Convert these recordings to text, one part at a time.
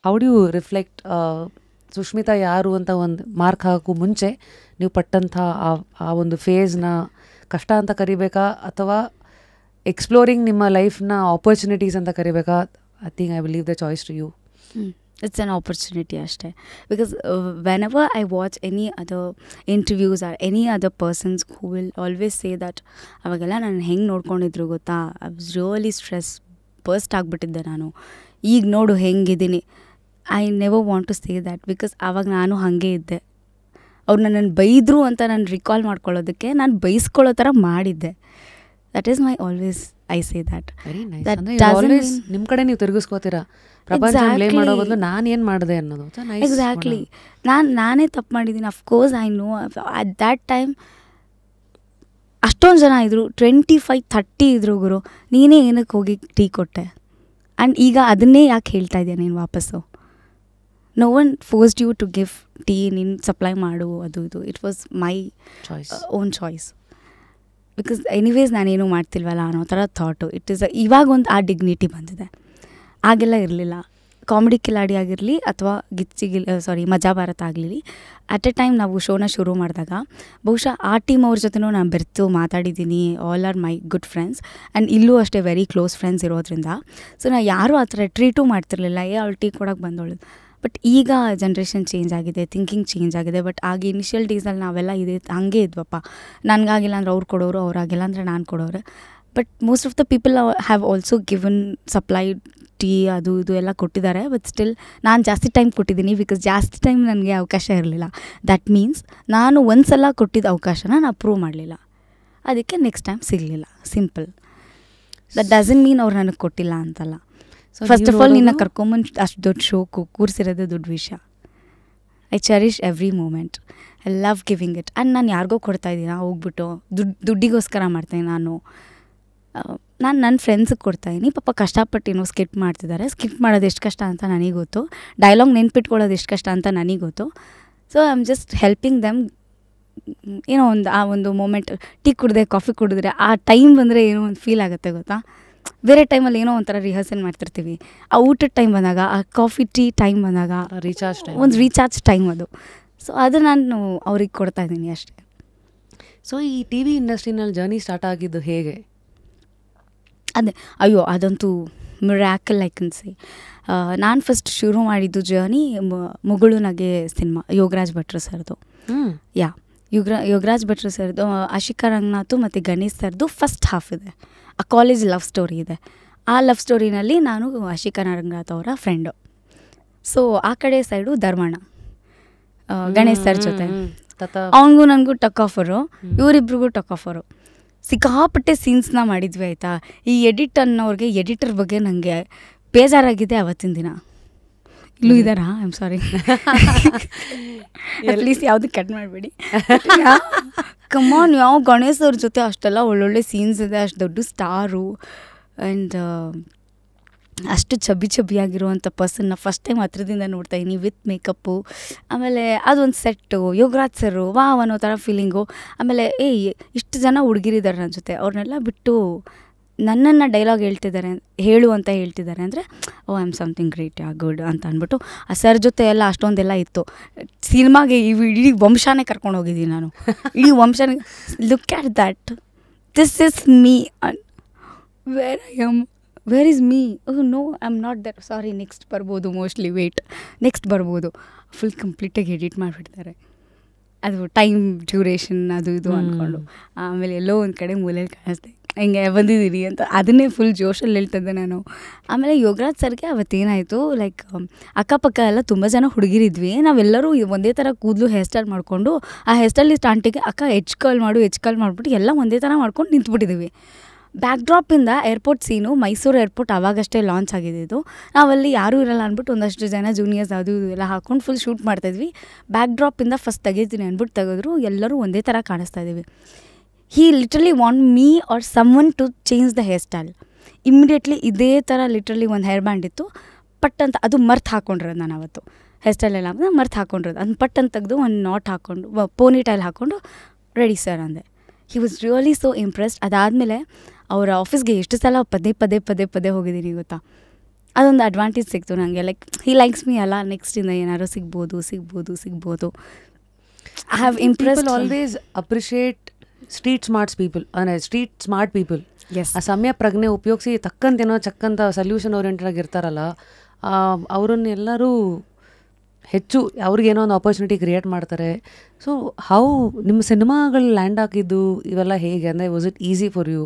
How do you reflect Sushmita ಯಾರು ಅಂತ ಒಂದು ಮಾರ್ಕ್ ಹಾಕೋ ಮುಂಚೆ ನೀವು ಪಟ್ಟಂಥ ಆ ಒಂದು ಫೇಸ್ನ ಕಷ್ಟ ಅಂತ ಕರಿಬೇಕಾ ಅಥವಾ ಎಕ್ಸ್ಪ್ಲೋರಿಂಗ್ ನಿಮ್ಮ ಲೈಫ್ನ ಆಪರ್ಚುನಿಟೀಸ್ ಅಂತ ಕರಿಬೇಕಾ? I will leave the choice to you. It's an opportunity ಅಷ್ಟೇ. Because whenever I watch any other interviews or any other persons who will always say that ಅವಾಗೆಲ್ಲ ನಾನು ಹೆಂಗೆ ನೋಡ್ಕೊಂಡಿದ್ರು ಗೊತ್ತಾ, ಐ ವಾಸ್ ರಿಯಲಿ ಬರ್ಸ್ಟ್ ಆಗಿಬಿಟ್ಟಿದ್ದೆ ನಾನು, ಈಗ ನೋಡು ಹೆಂಗಿದ್ದೀನಿ. I never want to say that because ಆವಾಗ ನಾನು ಹಾಗೆ ಇದ್ದೆ. ಅವ್ರು ನನ್ನನ್ನು ಬೈದರು ಅಂತ ನಾನು ರಿಕಾಲ್ ಮಾಡ್ಕೊಳ್ಳೋದಕ್ಕೆ ನಾನು ಬೈಸ್ಕೊಳ್ಳೋ ಥರ ಮಾಡಿದ್ದೆ. That is my always I say that. ನಿಮ್ಮ ಕಡೆ ನೀವು ತಿರುಗಿಸ್ಕೋತೀರಾ, ಪ್ರಪಂಚ ಬ್ಲೇಮ್ ಮಾಡೋ ಬದಲು ನಾನು ಏನು ಮಾಡಿದೆ ಅನ್ನೋದು. ಎಕ್ಸಾಕ್ಟ್ಲಿ, ನಾನೇ ತಪ್ಪು ಮಾಡಿದ್ದೀನಿ. Of course I know at that time ಅಷ್ಟೊಂದು ಜನ ಇದ್ದರು, 25-30 ಇದ್ರು ಗುರು, ನೀನೇ ಏನಕ್ಕೆ ಹೋಗಿ ಟೀ ಕೊಟ್ಟೆ. ಆ್ಯಂಡ್ ಈಗ ಅದನ್ನೇ ಯಾಕೆ ಹೇಳ್ತಾ ಇದೆಯಾ ನೀನು ವಾಪಸ್ಸು? No one forced you to give tea, ನೀನು ಸಪ್ಲೈ ಮಾಡು ಅದು ಇದು. It was my own choice. Because anyways ನಾನೇನು ಮಾಡ್ತಿಲ್ವಲ್ಲ ಅನ್ನೋ ಥರ ಥಾಟು. ಇಟ್ ಈಸ್ ಇವಾಗ ಒಂದು ಆ ಡಿಗ್ನಿಟಿ ಬಂದಿದೆ, ಆಗೆಲ್ಲ ಇರಲಿಲ್ಲ. ಕಾಮಿಡಿ ಕಿಲಾಡಿ ಆಗಿರಲಿ ಅಥವಾ ಮಜಾ ಭಾರತ ಆಗಲಿ, ಅಟ್ ಎ ಟೈಮ್ ನಾವು ಶೋನ ಶುರು ಮಾಡಿದಾಗ ಬಹುಶಃ ಆ ಟೀಮ್ ಅವ್ರ ಜೊತೆನೂ ನಾನು ಬೆರೆತು ಮಾತಾಡಿದ್ದೀನಿ. All are my good friends and ಇಲ್ಲೂ ಅಷ್ಟೇ ವೆರಿ ಕ್ಲೋಸ್ ಫ್ರೆಂಡ್ಸ್ ಇರೋದ್ರಿಂದ. ಸೊ ನಾನು ಯಾರೂ ಆ ಥರ ಟ್ರೀಟೂ ಮಾಡ್ತಿರ್ಲಿಲ್ಲ, ಅವಳು ಟೀ ಕೊಡೋಕೆ ಬಂದವಳು. ಬಟ್ ಈಗ ಜನ್ರೇಷನ್ ಚೇಂಜ್ ಆಗಿದೆ, ಥಿಂಕಿಂಗ್ ಚೇಂಜ್ ಆಗಿದೆ. ಬಟ್ ಆಗ ಇನಿಷಿಯಲ್ ಡೇಸಲ್ಲಿ ನಾವೆಲ್ಲ ಹಾಗೆ ಇದ್ವಪ್ಪ, ನನಗಾಗಿಲ್ಲ ಅಂದ್ರೆ ಅವ್ರು ಕೊಡೋರು, ಅವ್ರಾಗಿಲ್ಲ ಅಂದರೆ ನಾನು ಕೊಡೋರು. But most of the people have also given supply tea ಅದು ಇದು ಎಲ್ಲ ಕೊಟ್ಟಿದ್ದಾರೆ. ಬಟ್ ಸ್ಟಿಲ್ ನಾನು ಜಾಸ್ತಿ ಟೈಮ್ ಕೊಟ್ಟಿದ್ದೀನಿ ಬಿಕಾಸ್ ಜಾಸ್ತಿ ಟೈಮ್ ನನಗೆ ಅವಕಾಶ ಇರಲಿಲ್ಲ. ದ್ಯಾಟ್ ಮೀನ್ಸ್ ನಾನು ಒಂದು ಸಲ ಕೊಟ್ಟಿದ್ದ ಅವಕಾಶನ ನಾನು ಪ್ರೂವ್ ಮಾಡಲಿಲ್ಲ, ಅದಕ್ಕೆ ನೆಕ್ಸ್ಟ್ ಟೈಮ್ ಸಿಗಲಿಲ್ಲ. ಸಿಂಪಲ್. ದಟ್ ಡಸಂಟ್ ಮೀನ್ ಅವ್ರು ನನಗೆ ಕೊಟ್ಟಿಲ್ಲ ಅಂತಲ್ಲ. ಫಸ್ಟ್ ಆಫ್ ಆಲ್ ನಿನ್ನ ಕರ್ಕೊಂಬಂದು ಅಷ್ಟು ದೊಡ್ಡ ಶೋ ಕೂರಿಸಿರೋದು ದೊಡ್ಡ ವಿಷಯ. I cherish every moment. I love giving it. And ನಾನು ಯಾರಿಗೋ ಕೊಡ್ತಾಯಿದ್ದೀನ ಹೋಗ್ಬಿಟ್ಟು ದುಡ್ಡಿಗೋಸ್ಕರ ಮಾಡ್ತೀನಿ. ನಾನು ನನ್ನ ಫ್ರೆಂಡ್ಸಿಗೆ ಕೊಡ್ತಾಯಿದ್ದೀನಿ. ಪಾಪ ಕಷ್ಟಪಟ್ಟು ಸ್ಕಿಟ್ ಮಾಡ್ತಿದ್ದಾರೆ. ಸ್ಕಿಟ್ ಮಾಡೋದು ಎಷ್ಟು ಕಷ್ಟ ಅಂತ ನನಗೆ ಗೊತ್ತು, ಡೈಲಾಗ್ ನೆನ್ಪಿಟ್ಕೊಳ್ಳೋದು ಎಷ್ಟು ಕಷ್ಟ ಅಂತ ನನಗೆ ಗೊತ್ತು. So I am just helping them. ಏನೋ ಆ ಒಂದು ಮೂಮೆಂಟ್, ಟೀ ಕುಡಿದ್ರೆ ಕಾಫಿ ಕುಡಿದ್ರೆ ಆ ಟೈಮ್ ಬಂದರೆ ಏನೋ ಒಂದು ಫೀಲ್ ಆಗುತ್ತೆ ಗೊತ್ತಾ. ಬೇರೆ ಟೈಮಲ್ಲಿ ಏನೋ ಒಂಥರ ರಿಹರ್ಸಲ್ ಮಾಡ್ತಿರ್ತೀವಿ, ಆ ಊಟದ ಟೈಮ್ ಬಂದಾಗ, ಆ ಕಾಫಿ ಟೀ ಟೈಮ್ ಬಂದಾಗ ಒಂದು ರೀಚಾರ್ಜ್ ಟೈಮ್ ಅದು. ಸೊ ಅದು ನಾನು ಅವ್ರಿಗೆ ಕೊಡ್ತಾಯಿದ್ದೀನಿ ಅಷ್ಟೇ. ಸೊ ಈ ಟಿ ವಿ ಇಂಡಸ್ಟ್ರಿನಲ್ಲಿ ಜರ್ನಿ ಸ್ಟಾರ್ಟ್ ಆಗಿದ್ದು ಹೇಗೆ? ಅದೇ ಅಯ್ಯೋ ಅದಂತೂ ಮಿರಾಕಲ್ ಐ ಕ್ಯಾನ್ ಸೇ. ನಾನು ಫಸ್ಟ್ ಶುರು ಮಾಡಿದ್ದು ಜರ್ನಿ ಮುಗುಳು ನಗೆ ಸಿನಿಮಾ, ಯೋಗರಾಜ್ ಭಟ್ರು ಸರ್ದು. ಯೋಗರಾಜ್ ಭಟ್ರು ಸರ್ದು, ಆಶಿಕಾ ರಂಗನಾಥ್ ಮತ್ತು ಗಣೇಶ್ ಸರ್ದು ಫಸ್ಟ್ ಹಾಫ್ ಇದೆ. ಆ ಕಾಲೇಜ್ ಲವ್ ಸ್ಟೋರಿ ಇದೆ. ಆ ಲವ್ ಸ್ಟೋರಿನಲ್ಲಿ ನಾನು ಆಶಿಕಾ ರಂಗನಾಥ್ ಅವರ ಫ್ರೆಂಡು. ಸೊ ಆ ಕಡೆ ಸೈಡು ಧರ್ಮಣ್ಣ, ಗಣೇಶ್ ಸರ್ ಜೊತೆ. ಅವನಿಗೂ ನನಗೂ ಟಕ್ ಆಫರು, ಇವರಿಬ್ರಿಗೂ ಟಕ್ ಆಫರು. ಸಿಕ್ಕಾಪಟ್ಟೆ ಸೀನ್ಸ್ನ ಮಾಡಿದ್ವಿ ಆಯಿತಾ. ಈ ಎಡಿಟರ್ ಬಗ್ಗೆ ನನಗೆ ಬೇಜಾರಾಗಿದೆ ಅವತ್ತಿನ ದಿನ. ಇಲ್ಲೂ ಇದ್ದಾರಾ? ಐ ಆಮ್ ಸಾರಿ, ಪ್ಲೀಸ್ ಯಾವುದು ಕಟ್ ಮಾಡಬೇಡಿ. ಕಮಾನ್, ಯಾವ ಗಣೇಶ್ ಅವ್ರ ಜೊತೆ ಅಷ್ಟೆಲ್ಲ ಒಳ್ಳೊಳ್ಳೆ ಸೀನ್ಸ್ ಇದೆ, ಅಷ್ಟು ದೊಡ್ಡ ಸ್ಟಾರು ಆ್ಯಂಡ್ ಅಷ್ಟು ಚಬ್ಬಿಯಾಗಿರುವಂಥ ಪರ್ಸನ್ನ ಫಸ್ಟ್ ಟೈಮ್ ಹತ್ರದಿಂದ ನೋಡ್ತಾಯಿದ್ದೀನಿ ವಿತ್ ಮೇಕಪ್ಪು. ಆಮೇಲೆ ಅದೊಂದು ಸೆಟ್ಟು, ಯೋಗರಾಜ್ ಸರು ವಾವ್ ಅನ್ನೋ ಥರ ಫೀಲಿಂಗು. ಆಮೇಲೆ ಇಷ್ಟು ಜನ ಹುಡುಗಿರಿದ್ದಾರೆ ನನ್ನ ಜೊತೆ, ಅವ್ರನ್ನೆಲ್ಲ ಬಿಟ್ಟು ನನ್ನನ್ನು ಡೈಲಾಗ್ ಹೇಳು ಅಂತ ಹೇಳ್ತಿದ್ದಾರೆ ಅಂದರೆ oh I am something great, good ಅಂತ ಅಂದ್ಬಿಟ್ಟು ಆ ಸರ್ ಜೊತೆ ಎಲ್ಲ ಅಷ್ಟೊಂದೆಲ್ಲ ಇತ್ತು. ಸಿನಿಮಾಗೆ ಇಡೀ ವಂಶನೇ ಕರ್ಕೊಂಡು ಹೋಗಿದ್ದೀನಿ ನಾನು, ಇಡೀ ವಂಶನೇ. Look at that, this is me, where is me? No I am not that. Sorry, next ಬರ್ಬೋದು, ಮೋಸ್ಟ್ಲಿ ವೇಟ್, ನೆಕ್ಸ್ಟ್ ಬರ್ಬೋದು. ಫುಲ್ ಕಂಪ್ಲೀಟಾಗಿ ಎಡಿಟ್ ಮಾಡಿಬಿಡ್ತಾರೆ, ಅದು ಟೈಮ್ ಡ್ಯೂರೇಷನ್ ಅದು ಇದು ಅಂದ್ಕೊಂಡು. ಆಮೇಲೆ ಎಲ್ಲೋ ಒಂದು ಕಡೆ ಮೂಲೆಯಲ್ಲಿ ಕಾಣಿಸ್ದೆ ಹಿಂಗೆ ಬಂದಿದ್ದೀನಿ ಅಂತ, ಅದನ್ನೇ ಫುಲ್ ಜೋಶಲ್ಲಿ ಹೇಳ್ತಿದ್ದೆ ನಾನು. ಆಮೇಲೆ ಯೋಗರಾಜ್ ಸರ್ಗೆ ಅವತ್ತೇನಾಯಿತು, ಲೈಕ್ ಅಕ್ಕಪಕ್ಕ ಎಲ್ಲ ತುಂಬ ಜನ ಹುಡುಗಿರಿದ್ವಿ. ನಾವೆಲ್ಲರೂ ಒಂದೇ ಥರ ಕೂದಲು ಹೇರ್ ಸ್ಟೈಲ್ ಮಾಡಿಕೊಂಡು, ಆ ಹೇರ್ ಸ್ಟೈಲಿಸ್ಟ್ ಆಂಟಿಗೆ ಅಕ್ಕ ಹೆಚ್ ಕಾಲ್ ಮಾಡಿಬಿಟ್ಟು ಎಲ್ಲ ಒಂದೇ ಥರ ಮಾಡ್ಕೊಂಡು ನಿಂತ್ಬಿಟ್ಟಿದ್ದೀವಿ. ಬ್ಯಾಕ್ ಡ್ರಾಪಿಂದ ಏರ್ಪೋರ್ಟ್ ಸೀನು, ಮೈಸೂರು ಏರ್ಪೋರ್ಟ್ ಆವಾಗಷ್ಟೇ ಲಾಂಚ್ ಆಗಿದ್ದು. ನಾವಲ್ಲಿ ಯಾರೂ ಇರಲ್ಲ ಅಂದ್ಬಿಟ್ಟು ಒಂದಷ್ಟು ಜನ ಜೂನಿಯರ್ಸ್ ಅದು ಇದು ಎಲ್ಲ ಹಾಕ್ಕೊಂಡು ಫುಲ್ ಶೂಟ್ ಮಾಡ್ತಾಯಿದ್ವಿ. ಬ್ಯಾಕ್ ಡ್ರಾಪಿಂದ ಫಸ್ಟ್ ತೆಗಿತೀನಿ ಅಂದ್ಬಿಟ್ಟು ತೆಗೆದ್ರು, ಎಲ್ಲರೂ ಒಂದೇ ಥರ ಕಾಣಿಸ್ತಾ ಇದ್ದೀವಿ. He literally want me or someone to change the hair style. Immediately ಇದೇ ಥರ ಲಿಟ್ರಲಿ ಒಂದು ಹೇರ್ ಬ್ಯಾಂಡ್ ಇತ್ತು, ಪಟ್ ಅಂತ ಅದು ಮರ್ತು ಹಾಕ್ಕೊಂಡಿರೋದು. ನಾನು ಅವತ್ತು ಹೇರ್ ಸ್ಟೈಲ್ ಎಲ್ಲ ಮರ್ತು ಹಾಕ್ಕೊಂಡಿರೋದು, ಅದನ್ನ ಪಟ್ ಅಂತ ತೆಗೆದು ಒಂದು ನಾಟ್ ಹಾಕ್ಕೊಂಡು ಪೋನಿ ಟೈಲ್ ಹಾಕ್ಕೊಂಡು ರೆಡಿ ಸರ್ ಅಂದೆ. He was really so impressed. ಅದಾದಮೇಲೆ ಅವರ ಆಫೀಸ್ಗೆ ಎಷ್ಟು ಸಲ ಪದೇ ಪದೇ ಪದೇ ಪದೇ ಹೋಗಿದ್ದೀನಿ ಗೊತ್ತಾ. ಅದೊಂದು ಅಡ್ವಾಂಟೇಜ್ ಸಿಕ್ತು ನನಗೆ. ಲೈಕ್ ಹಿ ಲೈಕ್ಸ್ ಮೀ ಅಲ್ಲ, ನೆಕ್ಸ್ಟಿಂದ ಏನಾದ್ರು ಸಿಗ್ಬೋದು. I have impressed. Always appreciate street smart people. Yes, ಆ ಸಮಯ ಪ್ರಜ್ಞೆ ಉಪಯೋಗಿಸಿ ತಕ್ಕಂತೇನೋ ಚಕ್ಕಂತ ಸೊಲ್ಯೂಷನ್ ಓರಿಯೆಂಟೆಡ್ ಆಗಿರ್ತಾರಲ್ಲ, ಅವರನ್ನೆಲ್ಲರೂ ಹೆಚ್ಚು ಅವ್ರಿಗೇನೋ ಒಂದು ಆಪರ್ಚುನಿಟಿ ಕ್ರಿಯೇಟ್ ಮಾಡ್ತಾರೆ. ಸೊ ಹೌ ನಿಮ್ಮ ಸಿನಿಮಾಗಳು ಲ್ಯಾಂಡ್ ಆಗಿದ್ದು ಇವೆಲ್ಲ ಹೇಗೆ ಅಂದರೆ, was it easy for you?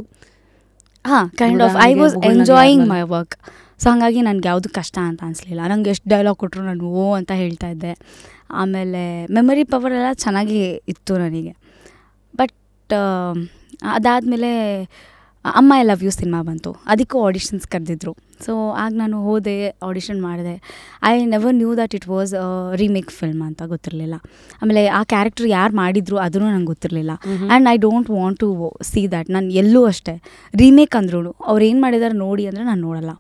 ಹಾಂ, kind of I was enjoying my work. So ಹಾಗಾಗಿ ನನಗೆ ಯಾವುದು ಕಷ್ಟ ಅಂತ ಅನಿಸ್ಲಿಲ್ಲ. ನಂಗೆ ಎಷ್ಟು ಡೈಲಾಗ್ ಕೊಟ್ಟರು ನಾನು ಓ ಅಂತ ಹೇಳ್ತಾ ಇದ್ದೆ. ಆಮೇಲೆ ಮೆಮರಿ ಪವರ್ ಎಲ್ಲ ಚೆನ್ನಾಗಿ ಇತ್ತು ನನಗೆ. ಬಟ್ ಅದಾದಮೇಲೆ ಅಮ್ಮ ಐ ಲವ್ ಯು ಸಿನಿಮಾ ಬಂತು, ಅದಕ್ಕೂ ಆಡಿಷನ್ಸ್ ಕರೆದಿದ್ರು. ಸೊ ಆಗ ನಾನು ಹೋದೆ, ಆಡಿಷನ್ ಮಾಡಿದೆ. I never knew that it was remake film ಅಂತ ಗೊತ್ತಿರಲಿಲ್ಲ. ಆಮೇಲೆ ಆ ಕ್ಯಾರೆಕ್ಟರ್ ಯಾರು ಮಾಡಿದ್ರು ಅದನ್ನು ನಂಗೆ ಗೊತ್ತಿರಲಿಲ್ಲ. And I don't want to see that. ನಾನು ಎಲ್ಲೂ ಅಷ್ಟೇ ರೀಮೇಕ್ ಅಂದ್ರೂ ಅವ್ರು ಏನು ಮಾಡಿದಾರೆ ನೋಡಿ ಅಂದರೆ ನಾನು ನೋಡಲ್ಲ.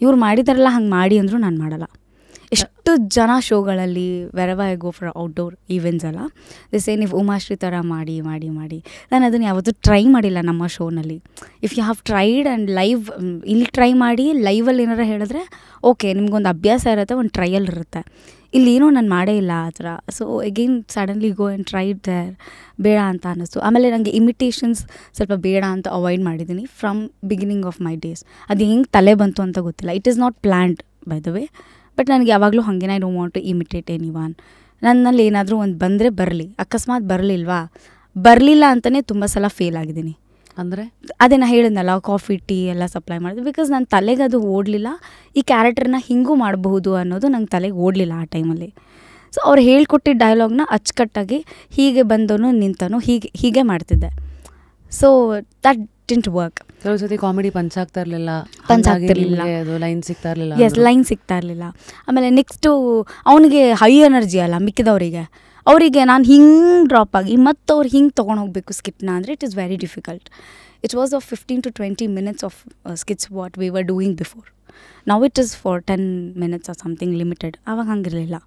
ಇವ್ರು ಮಾಡಿದಾರಲ್ಲ ಹಂಗೆ ಮಾಡಿ ಅಂದರೂ ನಾನು ಮಾಡಲ್ಲ. ಎಷ್ಟು ಜನ ಶೋಗಳಲ್ಲಿ ವೆರವ I go for outdoor events ಅಲ್ಲ, ದಿಸೇ ನೀವು ಉಮಾಶ್ರೀ ಥರ ಮಾಡಿ ನಾನು ಅದನ್ನು ಯಾವತ್ತೂ ಟ್ರೈ ಮಾಡಿಲ್ಲ ನಮ್ಮ ಶೋನಲ್ಲಿ. If you have tried and live, ಇಲ್ಲಿ ಟ್ರೈ ಮಾಡಿ ಲೈವಲ್ಲಿ ಏನಾರು ಹೇಳಿದ್ರೆ ಓಕೆ, ನಿಮ್ಗೊಂದು ಅಭ್ಯಾಸ ಇರುತ್ತೆ, ಒಂದು ಟ್ರಯಲ್ ಇರುತ್ತೆ. ಇಲ್ಲೇನೋ ನಾನು ಮಾಡೇ ಇಲ್ಲ ಆ ಥರ. So again suddenly go and tried there, ಬೇಡ ಅಂತ ಅನ್ನಿಸ್ತು. ಆಮೇಲೆ ನನಗೆ ಇಮಿಟೇಷನ್ಸ್ ಸ್ವಲ್ಪ ಬೇಡ ಅಂತ ಅವಾಯ್ಡ್ ಮಾಡಿದ್ದೀನಿ from beginning of my days. ಅದು ಹೆಂಗೆ ತಲೆ ಬಂತು ಅಂತ ಗೊತ್ತಿಲ್ಲ. It is not planned by the way, but ನನಗೆ ಯಾವಾಗಲೂ ಹಾಗೆ I don't want to imitate anyone. ನನ್ನಲ್ಲಿ ಏನಾದರೂ ಒಂದು ಬಂದರೆ ಬರಲಿ, ಅಕಸ್ಮಾತ್ ಬರಲಿಲ್ಲ ಅಂತಲೇ ತುಂಬ ಸಲ ಫೇಲ್ ಆಗಿದ್ದೀನಿ. ಅಂದರೆ ಅದೇ ನಾ ಹೇಳಿದ್ನಲ್ಲ, ಕಾಫಿ ಟೀ ಎಲ್ಲ ಸಪ್ಲೈ ಮಾಡಿದೆ. ಬಿಕಾಸ್ ನನ್ನ ತಲೆಗೆ ಅದು ಓಡಲಿಲ್ಲ, ಈ ಕ್ಯಾರೆಕ್ಟರ್ನ ಹಿಂಗೂ ಮಾಡಬಹುದು ಅನ್ನೋದು ನಂಗೆ ತಲೆಗೆ ಓಡಲಿಲ್ಲ ಆ ಟೈಮಲ್ಲಿ. ಸೊ ಅವ್ರು ಹೇಳ್ಕೊಟ್ಟಿದ್ದ ಡೈಲಾಗ್ನ ಅಚ್ಚುಕಟ್ಟಾಗಿ ಹೀಗೆ ಬಂದವನು ನಿಂತನು ಹೀಗೆ ಮಾಡ್ತಿದ್ದೆ. So that didn't work. ಕೆಲವು ಸತಿ ಕಾಮಿಡಿ ಪಂಚಾಗ್ತಾ ಇರಲಿಲ್ಲ, ಲೈನ್ ಸಿಗ್ತಾ ಇರಲಿಲ್ಲ. ಎಸ್, ಲೈನ್ ಸಿಗ್ತಾ ಇರಲಿಲ್ಲ. ಆಮೇಲೆ ನೆಕ್ಸ್ಟು ಅವನಿಗೆ ಹೈ ಎನರ್ಜಿ ಅಲ್ಲ ಅವರಿಗೆ ನಾನು ಹಿಂಗೆ ಡ್ರಾಪ್ ಆಗಿ ಮತ್ತು ಅವ್ರು ಹಿಂಗೆ ತೊಗೊಂಡು ಹೋಗಬೇಕು ಸ್ಕಿಟ್ನ ಅಂದರೆ it is very difficult. It was of 15 to 20 minutes of skits what we were doing before. Now it is for 10 minutes or something limited. ಆವಾಗ ಹಂಗಿರಲಿಲ್ಲ.